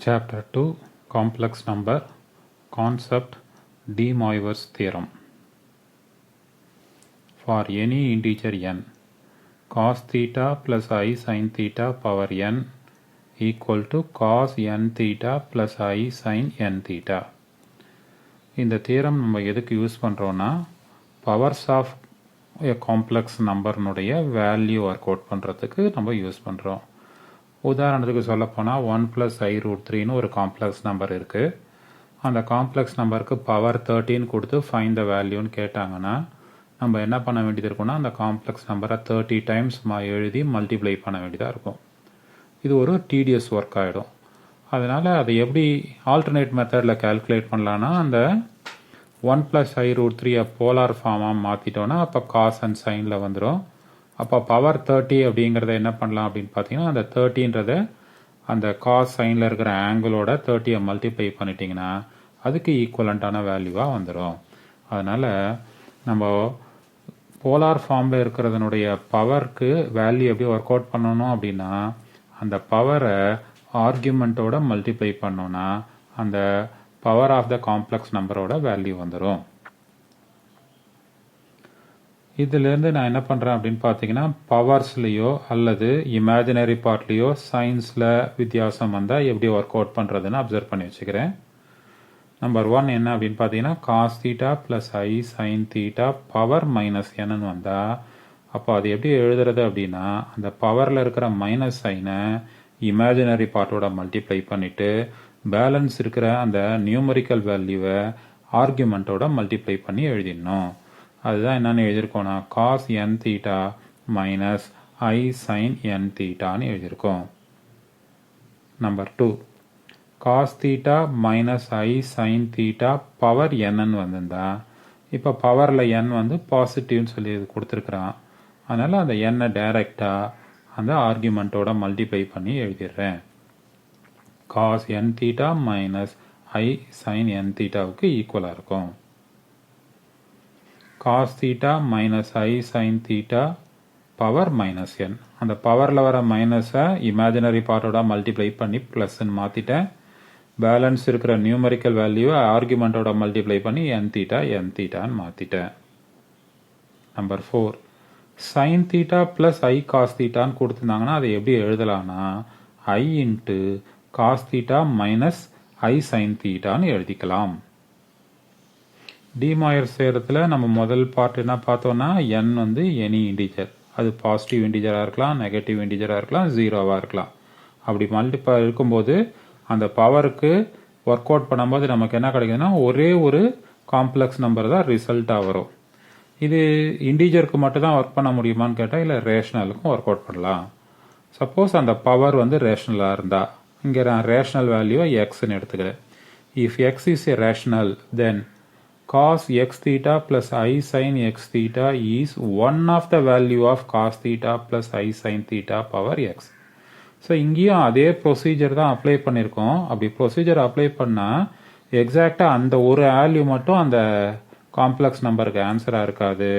Chapter 2 Complex Number Concept de Moivre's Theorem. For any integer n, cos theta plus I sin theta power n equal to cos n theta plus I sin n theta. இந்த theorem நம்ம எதுக்கு use பண்ணுறோன்னா powers of a complex நம்பர்னுடைய value work out பண்ணுறதுக்கு நம்ம use பண்ணுறோம். உதாரணத்துக்கு சொல்லப்போனால் 1 + i√3ன்னு ஒரு காம்ப்ளெக்ஸ் நம்பர் இருக்குது. அந்த காம்ப்ளெக்ஸ் நம்பருக்கு பவர் 13 கொடுத்து ஃபைண்ட் த வேல்யூன்னு கேட்டாங்கன்னா நம்ம என்ன பண்ண வேண்டியது இருக்குன்னா அந்த காம்ப்ளெக்ஸ் நம்பரை 30 டைம்ஸ் எழுதி மல்டிப்ளை பண்ண வேண்டியதாக இருக்கும். இது ஒரு டிடிஎஸ் ஒர்க் ஆகிடும். அதனால் அதை எப்படி ஆல்டர்னேட் மெத்தடில் கால்குலேட் பண்ணலான்னா அந்த 1 + i√3 போலார் ஃபார்மாக மாற்றிட்டோன்னா அப்போ காஸ் அண்ட் சைனில் வந்துடும். அப்போ பவர் 30 அப்படிங்கிறத என்ன பண்ணலாம் அப்படின்னு பார்த்தீங்கன்னா அந்த 30ன்றத அந்த காஸ் சைனில் இருக்கிற ஆங்கிளோட 30 மல்டிப்ளை பண்ணிட்டீங்கன்னா அதுக்கு ஈக்குவலண்ட்டான வேல்யூவாக வந்துடும். அதனால் நம்ம போலார் ஃபார்மில் இருக்கிறதுனுடைய பவருக்கு வேல்யூ எப்படி ஒர்க் அவுட் பண்ணணும் அப்படின்னா அந்த பவரை ஆர்கியூமெண்ட்டோட மல்டிப்ளை பண்ணோன்னா அந்த பவர் ஆஃப் த காம்ப்ளெக்ஸ் நம்பரோட வேல்யூ வந்துடும். இதிலேருந்து நான் என்ன பண்ணுறேன் அப்படின்னு பார்த்தீங்கன்னா பவர்ஸ்லேயோ அல்லது இமேஜினரி பார்ட்லேயோ சயின்ஸில் வித்தியாசம் வந்தால் எப்படி ஒர்க் அவுட் பண்ணுறதுன்னு அப்சர்வ் பண்ணி வச்சுக்கிறேன். நம்பர் 1 என்ன அப்படின்னு பார்த்தீங்கன்னா cos theta plus i sine theta power minus என்னன்னு வந்தால் அப்போ அது எப்படி எழுதுறது அப்படின்னா அந்த பவரில் இருக்கிற மைனஸ் சைனை இமேஜினரி பார்ட்டோட மல்டிப்ளை பண்ணிவிட்டு பேலன்ஸ் இருக்கிற அந்த நியூமரிக்கல் வேல்யூவை ஆர்கியூமெண்ட்டோட மல்டிப்ளை பண்ணி எழுதிடணும். அதுதான் என்னென்னு எழுதியிருக்கோம்னா காஸ் என் தீட்டா மைனஸ் ஐ சைன் என் தீட்டான்னு எழுதியிருக்கோம். நம்பர் 2 காஸ் தீட்டா மைனஸ் ஐ சைன் தீட்டா பவர் என்னன்னு வந்திருந்தா இப்போ பவரில் என் வந்து பாசிட்டிவ்னு சொல்லி கொடுத்துருக்குறான். அதனால் அந்த எண்ணை டைரெக்டாக அந்த ஆர்கியூமெண்ட்டோட மல்டிப்ளை பண்ணி எழுதிடுறேன். காஸ் என் தீட்டா மைனஸ் ஐ சைன் என் தீட்டாவுக்கு ஈக்குவலாக இருக்கும். காஸ் தீட்டா மைனஸ் ஐ sine theta power minus n அந்த பவரில் வர மைனஸை இமேஜினரி பார்ட்டோட மல்டிப்ளை பண்ணி ப்ளஸ்ன்னு மாற்றிட்டேன். பேலன்ஸ் இருக்கிற நியூமரிக்கல் வேல்யூவை ஆர்கியூமெண்ட்டோட மல்டிப்ளை பண்ணி என் தீட்டான்னு மாற்றிட்டேன். நம்பர் 4 சைன் தீட்டா ப்ளஸ் ஐ காஸ் தீட்டான்னு கொடுத்துருந்தாங்கன்னா அதை எப்படி எழுதலாம்னா ஐ இன்ட்டு காஸ் தீட்டா மைனஸ் ஐ சைன் தீட்டான்னு எழுதிக்கலாம். டிமாயர் சேரத்தில் நம்ம முதல் பார்ட் என்ன பார்த்தோம்னா n வந்து எனி இன்டிஜர், அது பாசிட்டிவ் இன்டிஜராக இருக்கலாம், நெகட்டிவ் இன்டிஜராக இருக்கலாம், ஜீரோவாக இருக்கலாம். அப்படி மல்டிபிள் இருக்கும்போது அந்த பவருக்கு ஒர்க் அவுட் பண்ணும்போது நமக்கு என்ன கிடைக்குதுன்னா ஒரே ஒரு காம்ப்ளெக்ஸ் நம்பர் தான் ரிசல்ட்டாக வரும். இது இன்டிஜருக்கு மட்டும் தான் ஒர்க் பண்ண முடியுமான்னு கேட்டால் இல்லை ரேஷனலுக்கும் ஒர்க் அவுட் பண்ணலாம். சப்போஸ் அந்த பவர் வந்து ரேஷனலாக இருந்தால் இங்கே நான் ரேஷனல் வேல்யூவை எக்ஸ்ன்னு எடுத்துக்கிறேன். If X is a rational then cos x theta plus I sin x theta is one of the value of cos theta plus I sin theta power x. So இங்கேயும் அதே procedure தான் apply பண்ணியிருக்கோம். அப்படி procedure apply பண்ணால் எக்ஸாக்டாக அந்த ஒரு value மட்டும் அந்த காம்ப்ளெக்ஸ் நம்பருக்கு ஆன்சராக இருக்காது.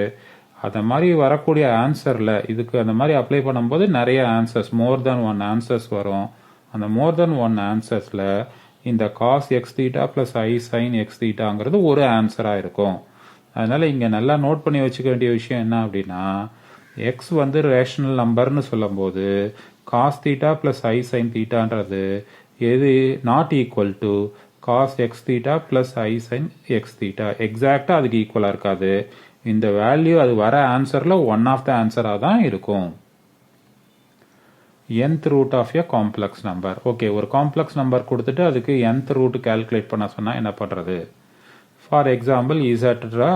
அந்த மாதிரி வரக்கூடிய ஆன்சரில் இதுக்கு அந்த மாதிரி அப்ளை பண்ணும்போது நிறைய ஆன்சர்ஸ் மோர் தென் ஒன் ஆன்சர்ஸ் வரும். அந்த மோர் தென் ஒன் ஆன்சர்ஸில் இந்த cos x theta plus i sine X தீட்டாங்கிறது ஒரு ஆன்சராக இருக்கும். அதனால இங்கே நல்லா நோட் பண்ணி வச்சுக்க வேண்டிய விஷயம் என்ன அப்படின்னா எக்ஸ் வந்து ரேஷனல் நம்பர்னு சொல்லும்போது cos theta plus i sine தீட்டான்றது எது not equal to cos x theta plus i sine x theta எக்ஸாக்டாக அதுக்கு ஈக்குவலாக இருக்காது. இந்த வேல்யூ அது வர ஆன்சரில் ஒன் ஆஃப் த ஆன்சராக தான் இருக்கும். nth root of a complex number. Okay, ஒரு காம்ப்ளெக்ஸ் நம்பர் கொடுத்துட்டு அதுக்கு nth root கால்குலேட் பண்ண சொன்னால் என்ன பண்ணுறது? ஃபார் எக்ஸாம்பிள் இசட்ரா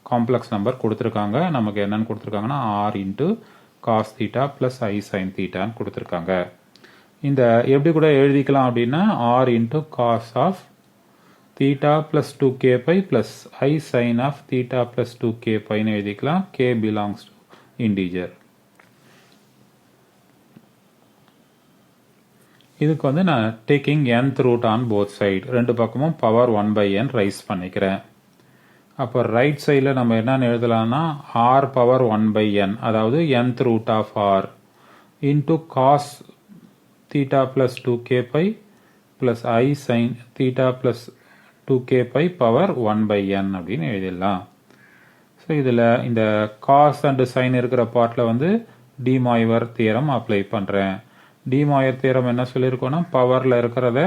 காம்ப்ளெக்ஸ் நம்பர் கொடுத்துருக்காங்க. நமக்கு என்னன்னு கொடுத்துருக்காங்கன்னா r into cos theta plus i sine தீட்டான்னு கொடுத்துருக்காங்க. இந்த எப்படி கூட எழுதிக்கலாம் அப்படின்னா r into cos of theta plus 2k pi plus i sine of theta plus 2k பைன்னு எழுதிக்கலாம். k belongs to integer. இதுக்கு வந்து நான் taking nth root on both side ரெண்டு பக்கமும் பவர் 1/n ரைஸ் பண்ணிக்கிறேன். அப்போ ரைட் சைடில் நம்ம என்னன்னு எழுதலாம்னா r பவர் 1/n அதாவது nth root of r into cos theta plus 2k pi plus I sin theta plus 2k pi power 1 by n அப்படின்னு எழுதிடலாம். ஸோ இதில் இந்த cos and sin இருக்கிற பார்ட்டில் வந்து டி மாய்வர் தியரம் அப்ளை பண்ணுறேன். D Moivre theorem என்ன சொல்லியிருக்கோன்னா பவரில் இருக்கிறத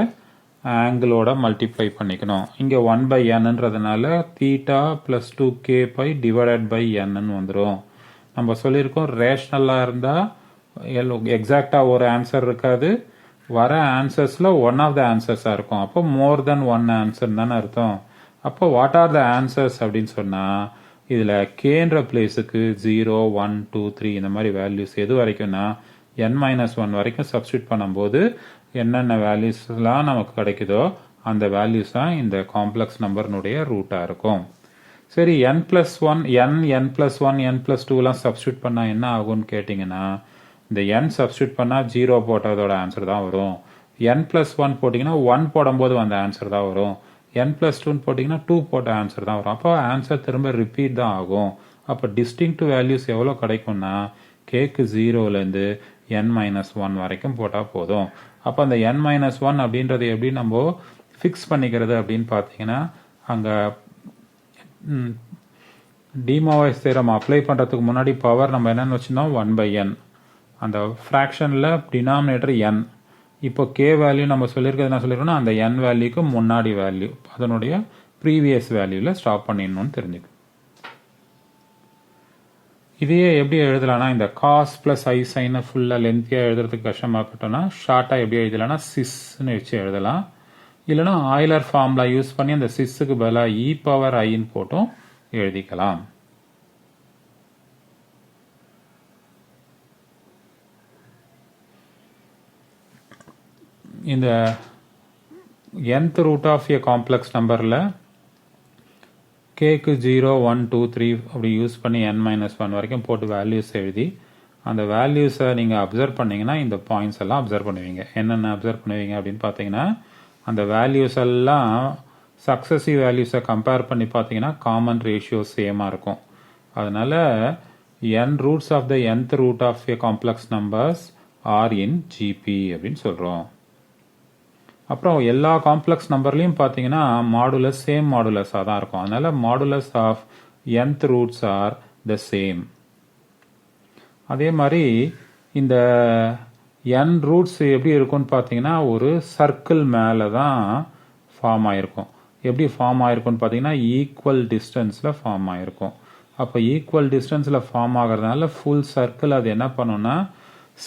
ஆங்கிளோட மல்டிப்ளை பண்ணிக்கணும். இங்கே 1 by nன்றதுனால theta plus 2k pi divided by n வந்துடும். நம்ம சொல்லியிருக்கோம் ரேஷ்னலாக இருந்தால் எக்ஸாக்டாக ஒரு ஆன்சர் இருக்காது, வர ஆன்சர்ஸில் ஒன் ஆஃப் த ஆன்சர்ஸாக இருக்கும். அப்போ மோர் தென் ஒன் ஆன்சர் தானே அர்த்தம். அப்போ வாட் ஆர் த ஆன்சர்ஸ் அப்படின்னு சொன்னால் இதில் கேன்ற பிளேஸுக்கு 0 1 2 3 இந்த மாதிரி வேல்யூஸ் எது வரைக்கும்னா n-1 வரைக்கும் சப்ஸ்டியூட் பண்ணும்போது என்னென்ன வேல்யூஸ்லாம் நமக்கு கிடைக்குதோ அந்த வேல்யூஸ் தான் இந்த காம்ப்ளெக்ஸ் நம்பர்னுடைய ரூட்டாக இருக்கும். சரி n+1 n+1 n+2லாம் சப்ஸ்டியூட் பண்ணால் என்ன ஆகும்னு கேட்டிங்கன்னா இந்த n சப்ஸ்டியூட் பண்ணால் 0 போட்டதோட ஆன்சர் தான் வரும். n+1 போட்டிங்கன்னா 1 போடும்போது வந்த ஆன்சர் தான் வரும். n+2 போட்டிங்கன்னா 2 போட்ட ஆன்சர் தான் வரும். அப்போ ஆன்சர் திரும்ப ரிப்பீட் தான் ஆகும். அப்போ டிஸ்டிங்க்ட் வேல்யூஸ் எவ்வளோ கிடைக்கும்னா கேக்கு 0லேருந்து n-1 வரைக்கும் போட்டால் போதும். அப்போ அந்த n-1 அப்படின்றது எப்படி நம்ம ஃபிக்ஸ் பண்ணிக்கிறது அப்படின்னு பார்த்தீங்கன்னா அங்கே டிமோவைஸ் தியரம் அப்ளை பண்ணுறதுக்கு முன்னாடி பவர் நம்ம என்னென்னு வச்சுருந்தோம் 1 by n, அந்த ஃப்ராக்ஷனில் டினாமினேட்டர் n. இப்போ k வேல்யூ நம்ம சொல்லியிருக்கிறது என்ன சொல்லியிருக்கோம்னா அந்த n வேல்யூக்கு முன்னாடி வேல்யூ அதனுடைய ப்ரீவியஸ் வேல்யூவில் ஸ்டாப் பண்ணிடணும்னு தெரிஞ்சுக்கு. இதையே எப்படி எழுதலாம்னா இந்த காஸ் ப்ளஸ் ஐ சைனை ஃபுல்லாக லென்த்தியாக எழுதுறதுக்கு கஷ்டமாக்கட்டோம்னா ஷார்ட்டாக எப்படி எழுதலாம்னா சிஸ்ன்னு வச்சு எழுதலாம். இல்லைனா ஆயிலர் ஃபார்முலா யூஸ் பண்ணி அந்த சிஸ்ஸுக்கு பதிலாக இ பவர் ஐன்னு போட்டும் எழுதிக்கலாம். இந்த nth root of a complex நம்பரில் கேக்கு 0 1 2 3 அப்படி யூஸ் பண்ணி n-1 வரைக்கும் போட்டு வேல்யூஸ் எழுதி அந்த வேல்யூஸை நீங்கள் அப்சர்வ் பண்ணிங்கன்னா இந்த பாயிண்ட்ஸ் எல்லாம் அப்சர்வ் பண்ணுவீங்க. என்னென்ன அப்சர்வ் பண்ணுவீங்க அப்படின்னு பார்த்தீங்கன்னா அந்த வேல்யூஸ் எல்லாம் சக்ஸசிவ் வேல்யூஸை கம்பேர் பண்ணி பார்த்தீங்கன்னா காமன் ரேஷியோ சேமாக இருக்கும். அதனால n roots of the nth root of a complex numbers are in GP அப்படின்னு சொல்கிறோம். அப்புறம் எல்லா காம்ப்ளெக்ஸ் நம்பர்லையும் பார்த்தீங்கன்னா மாடுலஸ் சேம் மாடுலஸாக தான் இருக்கும். அதனால modulus of nth roots are the same. அதே மாதிரி இந்த n ரூட்ஸ் எப்படி இருக்கும்னு பார்த்தீங்கன்னா ஒரு சர்க்கிள் மேலே தான் ஃபார்ம் ஆகிருக்கும். எப்படி ஃபார்ம் ஆகிருக்கும்னு பார்த்தீங்கன்னா ஈக்குவல் டிஸ்டன்ஸில் ஃபார்ம் ஆகிருக்கும். அப்போ ஈக்குவல் டிஸ்டன்ஸில் ஃபார்ம் ஆகிறதுனால ஃபுல் சர்க்கிள் அது என்ன பண்ணுன்னா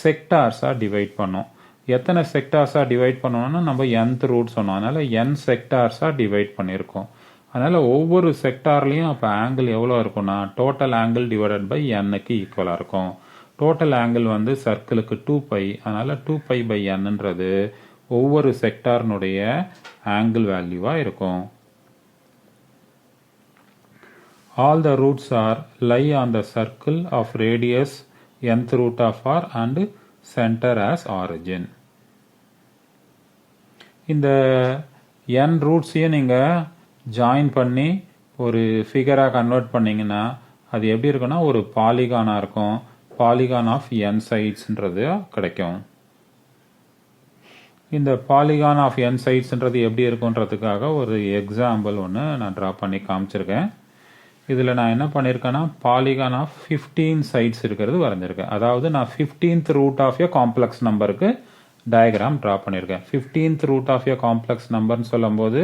செக்டார்ஸாக டிவைட் பண்ணும். எத்தனை செக்டார்ஸாக டிவைட் பண்ணணும்னா நம்ம nth ரூட் சொன்னோம். அதனால n செக்டார்ஸாக டிவைட் பண்ணியிருக்கோம். அதனால ஒவ்வொரு செக்டார்லையும் அப்போ ஆங்கிள் எவ்வளோ இருக்கும்னா டோட்டல் ஆங்கிள் டிவைடட் பை n-க்கு ஈக்குவலாக இருக்கும். டோட்டல் ஆங்கிள் வந்து சர்க்கிளுக்கு 2π, அதனால 2π by nன்றது ஒவ்வொரு செக்டார்னுடைய ஆங்கிள் வேல்யூவாக இருக்கும். All the roots are lie on the circle of radius nth root of r and centre as origin. இந்த n ரூட்ஸையும் நீங்கள் ஜாயின் பண்ணி ஒரு ஃபிகராக கன்வெர்ட் பண்ணிங்கன்னா அது எப்படி இருக்குன்னா ஒரு பாலிகானாக இருக்கும். பாலிகான் ஆஃப் n சைட்ஸ்ன்றது கிடைக்கும். இந்த பாலிகான் ஆஃப் n சைட்ஸ்ன்றது எப்படி இருக்குன்றதுக்காக ஒரு எக்ஸாம்பிள் ஒன்று நான் ட்ரா பண்ணி காமிச்சிருக்கேன். இதில் நான் என்ன பண்ணியிருக்கேன்னா பாலிகான் ஆஃப் 15 சைட்ஸ் இருக்கிறது வரைஞ்சிருக்கேன். அதாவது நான் 15th root of a complex நம்பருக்கு டயக்ராம் ட்ரா பண்ணியிருக்கேன். 15th root of a complex நம்பர்னு சொல்லும்போது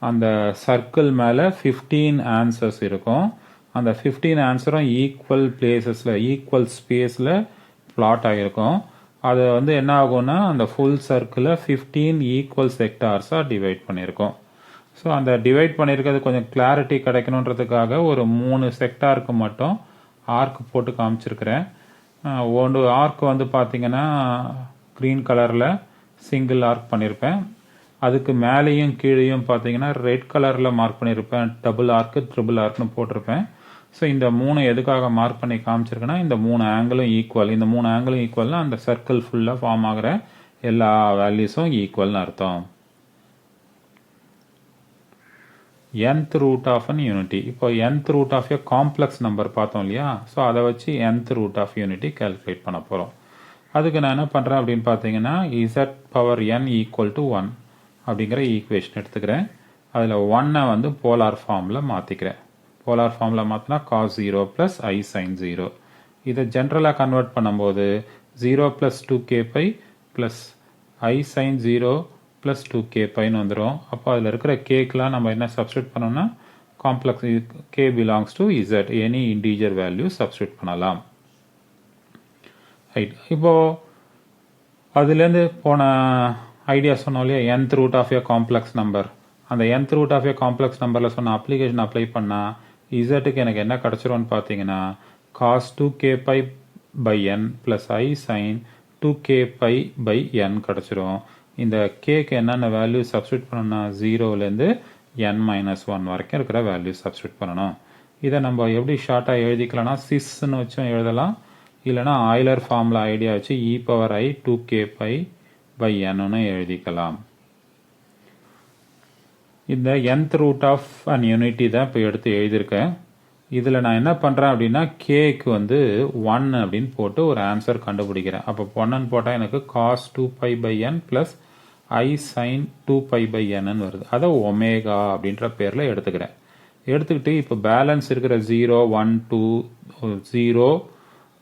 அந்த சர்க்கிள் மேலே 15 ஆன்சர்ஸ் இருக்கும். அந்த 15 ஆன்சரும் ஈக்குவல் பிளேசஸில் ஈக்குவல் ஸ்பேஸில் பிளாட் ஆகிருக்கும். அது வந்து என்ன ஆகும்னா அந்த ஃபுல் சர்க்கிளை 15 ஈக்குவல் செக்டார்ஸாக டிவைட் பண்ணியிருக்கோம். ஸோ அந்த டிவைட் பண்ணியிருக்கிறது கொஞ்சம் கிளாரிட்டி கிடைக்கணுன்றதுக்காக ஒரு 3 செக்டாருக்கு மட்டும் ஆர்க் போட்டு காமிச்சிருக்கிறேன். ஒன்று ஆர்க் வந்து பார்த்தீங்கன்னா க்ரீன் கலரில் சிங்கிள் ஆர்க் பண்ணியிருப்பேன். அதுக்கு மேலேயும் கீழேயும் பார்த்தீங்கன்னா ரெட் கலரில் மார்க் பண்ணியிருப்பேன். டபுள் ஆர்க்கு ட்ரிபிள் ஆர்க்னு போட்டிருப்பேன். ஸோ இந்த 3 எதுக்காக மார்க் பண்ணி காமிச்சிருக்கேன்னா இந்த 3 ஆங்கிளும் ஈக்குவல். இந்த 3 ஆங்கிளும் ஈக்குவல்னா அந்த சர்க்கிள் ஃபுல்லாக ஃபார்ம் ஆகிற எல்லா வேல்யூஸும் ஈக்குவல்னு அர்த்தம். nth root of an unity. இப்போ nth root of a complex number பார்த்தோம் இல்லையா? ஸோ அதை வச்சு nth root of unity calculate பண்ண போகிறோம். அதுக்கு நான் என்ன பண்ணுறேன் அப்படின்னு பார்த்தீங்கன்னா z power n equal to 1. அப்படிங்கிற ஈக்குவேஷன் எடுத்துக்கிறேன். அதில் 1 வந்து போலார் ஃபார்மில் மாற்றிக்கிறேன். போலார் ஃபார்மில் மாற்றினா cos 0 plus I sin 0. இதை ஜென்ரலாக கன்வெர்ட் பண்ணும்போது 0 plus 2k pi plus I sin 0 plus 2k piன்னு வந்துடும். அப்போ அதில் இருக்கிற கேக்கெலாம் நம்ம என்ன சப்ஸ்டியூட் பண்ணோம்னா complex k belongs to z, any integer value substitute பண்ணலாம். ரைட், இப்போது அதுலேருந்து போன ஐடியா சொன்னோம் இல்லையா, nth root of a complex number. அந்த nth root of a complex நம்பரில் சொன்ன அப்ளிகேஷன் அப்ளை பண்ணால் இசட்டுக்கு எனக்கு என்ன கிடச்சிரும்னு பார்த்தீங்கன்னா cos 2k pi by n plus I sin 2k pi by n கிடச்சிரும். இந்த கேக்கு என்னென்ன வேல்யூ சப்ஸ்டியூட் பண்ணணும்னா 0லேருந்து n-1 வரைக்கும் இருக்கிற வேல்யூ சப்ஸ்டியூட் பண்ணணும். இதை நம்ம எப்படி ஷார்ட்டாக எழுதிக்கலாம்னா சிஸ்ன்னு வச்சும் எழுதலாம், இல்லைனா ஆய்லர் ஃபார்முலா ஐடியா வச்சு e power I 2k pi by n எழுதிக்கலாம். இந்த nth root of an unity தான் இப்போ எடுத்து எழுதியிருக்கேன். இதில் நான் என்ன பண்ணுறேன் அப்படின்னா கேக்கு வந்து 1 அப்படின்னு போட்டு ஒரு ஆன்சர் கண்டுபிடிக்கிறேன். அப்போ 1ன்னு போட்டால் எனக்கு cos 2 pi by n plus I sin 2 pi by n வருது. அதை ஒமேகா அப்படின்ற பேரில் எடுத்துக்கிறேன். எடுத்துக்கிட்டு இப்போ பேலன்ஸ் இருக்கிற 0 1 2 0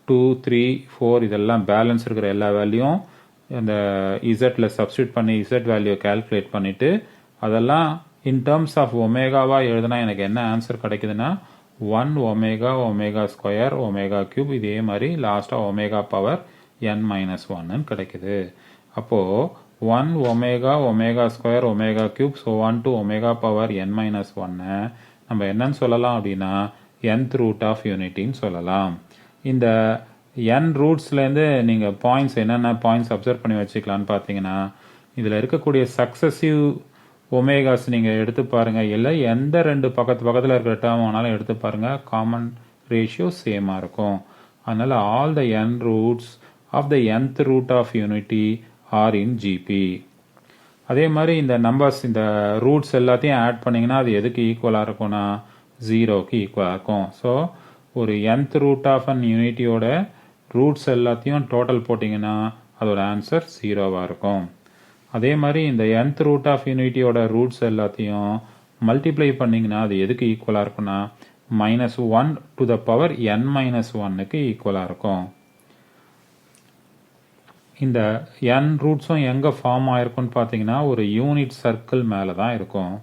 2 3 4 இதெல்லாம் பேலன்ஸ் இருக்கிற எல்லா வேல்யூயும் அந்த இசட்டில் சப்ஸ்டியூட் பண்ணி இசட் வேல்யூ கால்குலேட் பண்ணிவிட்டு அதெல்லாம் இன் டேர்ம்ஸ் ஆஃப் ஒமேகாவா எழுதுனா எனக்கு என்ன ஆன்சர் கிடைக்குதுன்னா 1 omega omega square omega cube, இதே மாதிரி லாஸ்ட்டாக ஒமேகா பவர் n-1 கிடைக்குது. அப்போது 1 omega omega square omega cube so 1 to omega power n-1 நம்ம என்னன்னு சொல்லலாம் அப்படின்னா nth ரூட் ஆஃப் யூனிட்டின்னு சொல்லலாம். இந்த n ரூட்ஸ்லேருந்து நீங்கள் பாயிண்ட்ஸ் என்னென்ன பாயிண்ட்ஸ் அப்சர்வ் பண்ணி வச்சுக்கலான்னு பார்த்தீங்கன்னா இதில் இருக்கக்கூடிய சக்ஸசிவ் ஒமேகாஸ் நீங்கள் எடுத்து பாருங்கள், இல்லை எந்த ரெண்டு பக்கத்தில் இருக்கிற டேர்ம் ஆனாலும் எடுத்து பாருங்கள், காமன் ரேஷியோ சேமாக இருக்கும். அதனால் all the n roots of the nth root of unity are in GP. அதே மாதிரி இந்த நம்பர்ஸ் இந்த ரூட்ஸ் எல்லாத்தையும் ஆட் பண்ணிங்கன்னா அது எதுக்கு ஈக்குவலாக இருக்கும்னா 0க்கு ஈக்குவலாக இருக்கும். ஸோ ஒரு nth ரூட் ஆஃப் அன் யூனிட்டியோட ரூட்ஸ் எல்லாத்தையும் டோட்டல் போட்டிங்கன்னா அதோட ஆன்சர் 0வாக இருக்கும். அதே மாதிரி இந்த nth ரூட் ஆஃப் யூனிட்டியோட ரூட்ஸ் எல்லாத்தையும் மல்டிப்ளை பண்ணிங்கன்னா அது எதுக்கு ஈக்குவலாக இருக்குன்னா -1 to the power n-1க்கு ஈக்குவலாக இருக்கும். இந்த n ரூட்ஸும் எங்கே ஃபார்ம் ஆயிருக்குன்னு பார்த்தீங்கன்னா ஒரு யூனிட் சர்க்கிள் மேலே தான் இருக்கும்.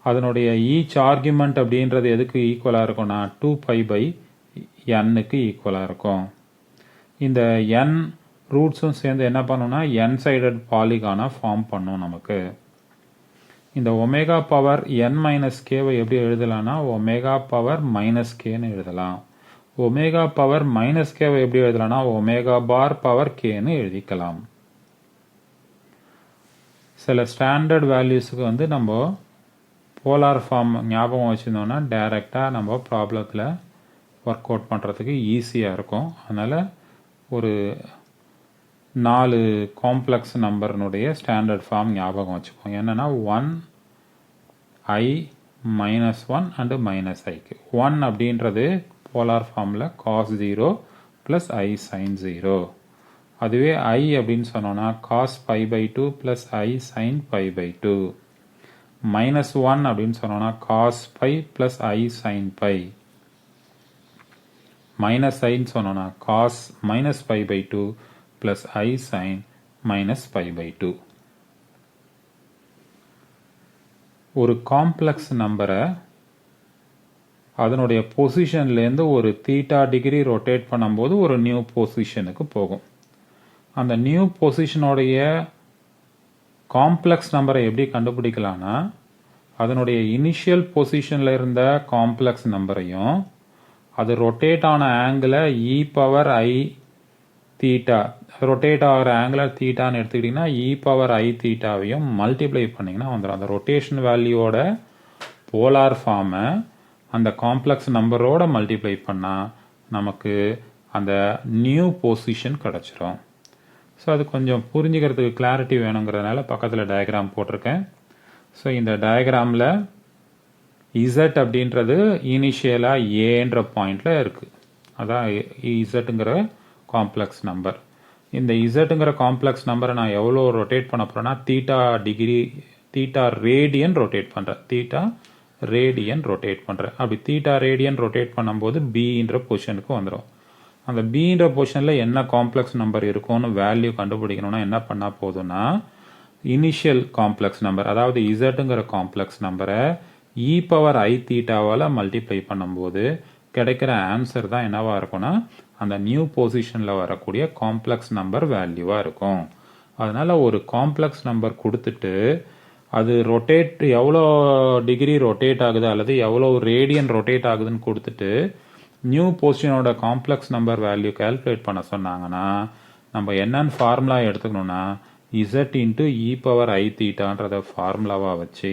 அதனுடைய ஈச் ஆர்குமெண்ட் அப்படின்றது எதுக்கு ஈக்குவலாக இருக்கும்னா 2 pi by nக்கு ஈக்குவலாக இருக்கும். இந்த n ரூட்ஸும் சேர்ந்து என்ன பண்ணணும்னா n சைடட் பாலிகானா ஃபார்ம் பண்ணும் நமக்கு. இந்த ஒமேகா பவர் n-kவை எப்படி எழுதலாம்னா ஒமேகா பவர் -kன்னு எழுதலாம். ஒமேகா பவர் -kவை எப்படி எழுதலாம்னா ஒமேகா பார் பவர் kன்னு எழுதிக்கலாம். சில ஸ்டாண்டர்ட் வேல்யூஸுக்கு வந்து நம்ம போலார் ஃபார்ம் ஞாபகம் வச்சுருந்தோம்னா டைரெக்டாக நம்ம ப்ராப்ளத்தில் ஒர்க் அவுட் பண்ணுறதுக்கு ஈஸியாக இருக்கும். அதனால் ஒரு 4 காம்ப்ளெக்ஸ் நம்பர்னுடைய ஸ்டாண்டர்ட் ஃபார்ம் ஞாபகம் வச்சுப்போம். என்னன்னா 1 I -1 அண்டு -iக்கு 1 அப்படின்றது போலார் ஃபார்மில் cos 0 plus I sin 0. அதுவே I அப்படின்னு சொன்னோன்னா cos pi by 2 plus I sin pi by 2. -1 அப்படின்னு சொன்னோன்னா cos pi plus I sin pi. -iன்னு சொன்னோன்னா cos -pi by 2 plus I sin -pi by 2. ஒரு காம்ப்ளெக்ஸ் நம்பரை அதனுடைய பொசிஷன்லேருந்து ஒரு θ டிகிரி ரொட்டேட் பண்ணும்போது ஒரு நியூ பொசிஷனுக்கு போகும். அந்த நியூ பொசிஷனுடைய காம்ப்ளெக்ஸ் நம்பரை எப்படி கண்டுபிடிக்கலாம்னா அதனுடைய இனிஷியல் பொசிஷனில் இருந்த காம்ப்ளெக்ஸ் நம்பரையும் அது ரொட்டேட் ஆன ஆங்கிளை e power I theta rotate ஆகிற ஆங்குலர் தீட்டான்னு எடுத்துக்கிட்டிங்கன்னா e பவர் I தீட்டாவையும் மல்டிப்ளை பண்ணிங்கன்னா வந்துடும். அந்த ரொட்டேஷன் வேல்யூவோட போலார் ஃபார்மை அந்த காம்ப்ளெக்ஸ் நம்பரோட மல்டிப்ளை பண்ணால் நமக்கு அந்த நியூ பொசிஷன் கிடச்சிரும். ஸோ அது கொஞ்சம் புரிஞ்சுக்கிறதுக்கு கிளாரிட்டி வேணுங்கிறதுனால பக்கத்தில் டயக்ராம் போட்டிருக்கேன். ஸோ இந்த டயக்ராமில் Z அப்படின்றது இனிஷியலாக ஏன்ற பாயிண்டில் இருக்குது. அதான் இசட்டுங்கிற காம்ப்ளெக்ஸ் நம்பர். இந்த இசட்டுங்கிற காம்ப்ளெக்ஸ் நம்பரை நான் எவ்வளோ ரொட்டேட் பண்ண போகிறேன்னா தீட்டா ரேடியன் ரொட்டேட் பண்ணுறேன். தீட்டா ரேடியன் ரொட்டேட் பண்ணுறேன். அப்படி தீட்டா ரேடியன் ரொட்டேட் பண்ணும்போது பின்ற பொசிஷனுக்கு வந்துடும். அந்த பின்ற பொசிஷனில் என்ன காம்ப்ளெக்ஸ் நம்பர் இருக்கும்னு வேல்யூ கண்டுபிடிக்கணும்னா என்ன பண்ணால் போதும்னா இனிஷியல் காம்ப்ளெக்ஸ் நம்பர், அதாவது இசட்டுங்கிற காம்ப்ளெக்ஸ் நம்பரை இ பவர் ஐ தீட்டாவால் மல்டிப்ளை பண்ணும்போது கிடைக்கிற ஆன்சர் தான் என்னவா இருக்கும்னா அந்த நியூ பொசிஷனில் வரக்கூடிய காம்ப்ளெக்ஸ் நம்பர் வேல்யூவாக இருக்கும். அதனால ஒரு காம்ப்ளெக்ஸ் நம்பர் கொடுத்துட்டு அது ரொட்டேட் எவ்வளோ டிகிரி ரொட்டேட் ஆகுது அல்லது எவ்வளோ ரேடியன் ரொட்டேட் ஆகுதுன்னு கொடுத்துட்டு நியூ பொசிஷனோட காம்ப்ளெக்ஸ் நம்பர் வேல்யூ கால்குலேட் பண்ண சொன்னாங்கன்னா நம்ம என்னன்னு ஃபார்முலா எடுத்துக்கணும்னா z into e power i தீட்டான்றத ஃபார்முலாவாக வச்சு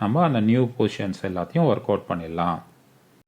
நம்ம அந்த நியூ பொசிஷன்ஸ் எல்லாத்தையும் ஒர்க் அவுட் பண்ணிடலாம்.